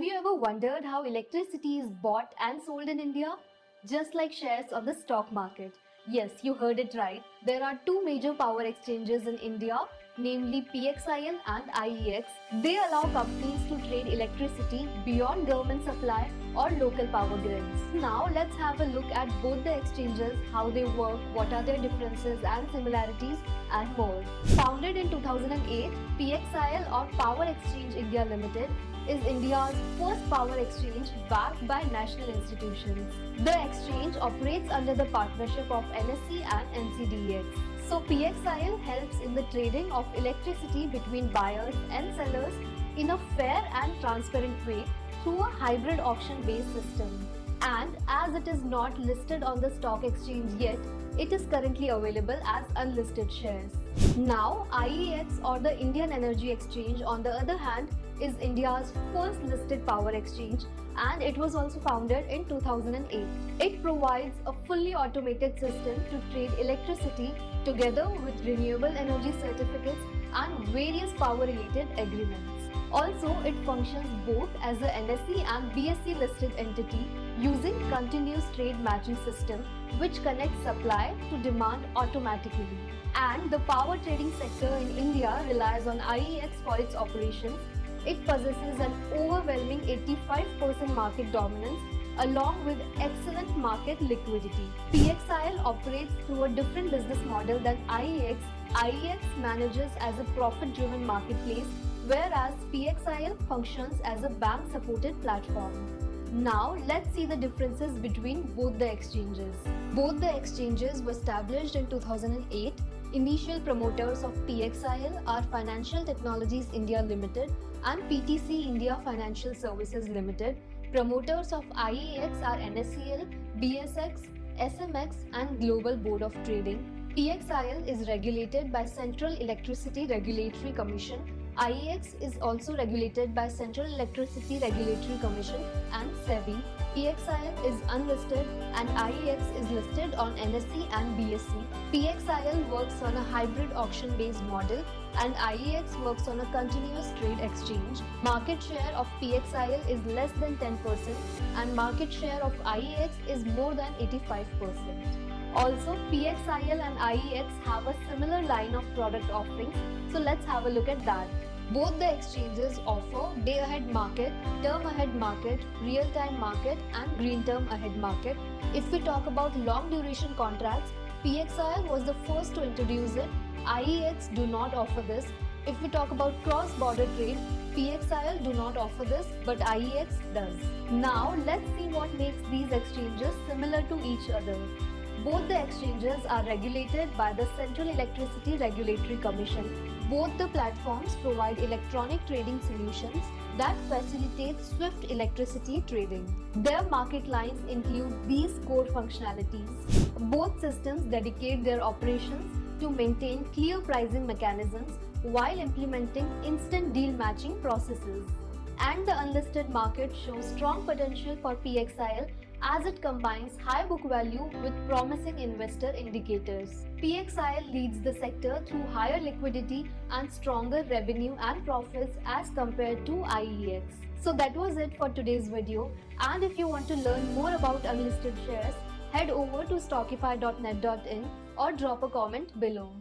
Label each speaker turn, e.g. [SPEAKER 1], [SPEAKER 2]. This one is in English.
[SPEAKER 1] Have you ever wondered how electricity is bought and sold in India? Just like shares on the stock market. Yes, you heard it right. There are two major power exchanges in India, namely PXIL and IEX. They allow companies to trade electricity beyond government supply or local power grids. Now let's have a look at both the exchanges, how they work, what are their differences and similarities, and more. Founded in 2008, PXIL or Power Exchange India Limited is India's first power exchange backed by national institutions. The exchange operates under the partnership of NSE and NCDEX. So PXIL helps in the trading of electricity between buyers and sellers in a fair and transparent way through a hybrid auction-based system. And as it is not listed on the stock exchange yet, it is currently available as unlisted shares. Now, IEX or the Indian Energy Exchange, on the other hand, is India's first listed power exchange, and it was also founded in 2008. It provides a fully automated system to trade electricity together with renewable energy certificates and various power related agreements. Also, it functions both as a NSE and BSE listed entity using continuous trade matching system which connects supply to demand automatically. And the power trading sector in India relies on IEX for its operations. It possesses an overwhelming 85% market dominance along with excellent market liquidity. PXIL operates through a different business model than IEX. IEX manages as a profit-driven marketplace, whereas PXIL functions as a bank-supported platform. Now, let's see the differences between both the exchanges. Both the exchanges were established in 2008. Initial promoters of PXIL are Financial Technologies India Limited and PTC India Financial Services Limited. Promoters of IEX are NSCL, BSX, SMX and Global Board of Trading. PXIL is regulated by Central Electricity Regulatory Commission. IEX is also regulated by Central Electricity Regulatory Commission and SEBI. PXIL is unlisted and IEX is listed on NSE and BSE. PXIL works on a hybrid auction-based model and IEX works on a continuous trade exchange. Market share of PXIL is less than 10% and market share of IEX is more than 85%. Also, PXIL and IEX have a similar line of product offerings, so let's have a look at that. Both the exchanges offer day-ahead market, term-ahead market, real-time market and green term-ahead market. If we talk about long-duration contracts, PXIL was the first to introduce it. IEX do not offer this. If we talk about cross-border trade, PXIL do not offer this, but IEX does. Now, let's see what makes these exchanges similar to each other. Both the exchanges are regulated by the Central Electricity Regulatory Commission. Both the platforms provide electronic trading solutions that facilitate swift electricity trading. Their market lines include these core functionalities. Both systems dedicate their operations to maintain clear pricing mechanisms while implementing instant deal matching processes. And the unlisted market shows strong potential for PXIL as it combines high book value with promising investor indicators. PXIL leads the sector through higher liquidity and stronger revenue and profits as compared to IEX. So that was it for today's video, and if you want to learn more about unlisted shares, head over to stockify.net.in or drop a comment below.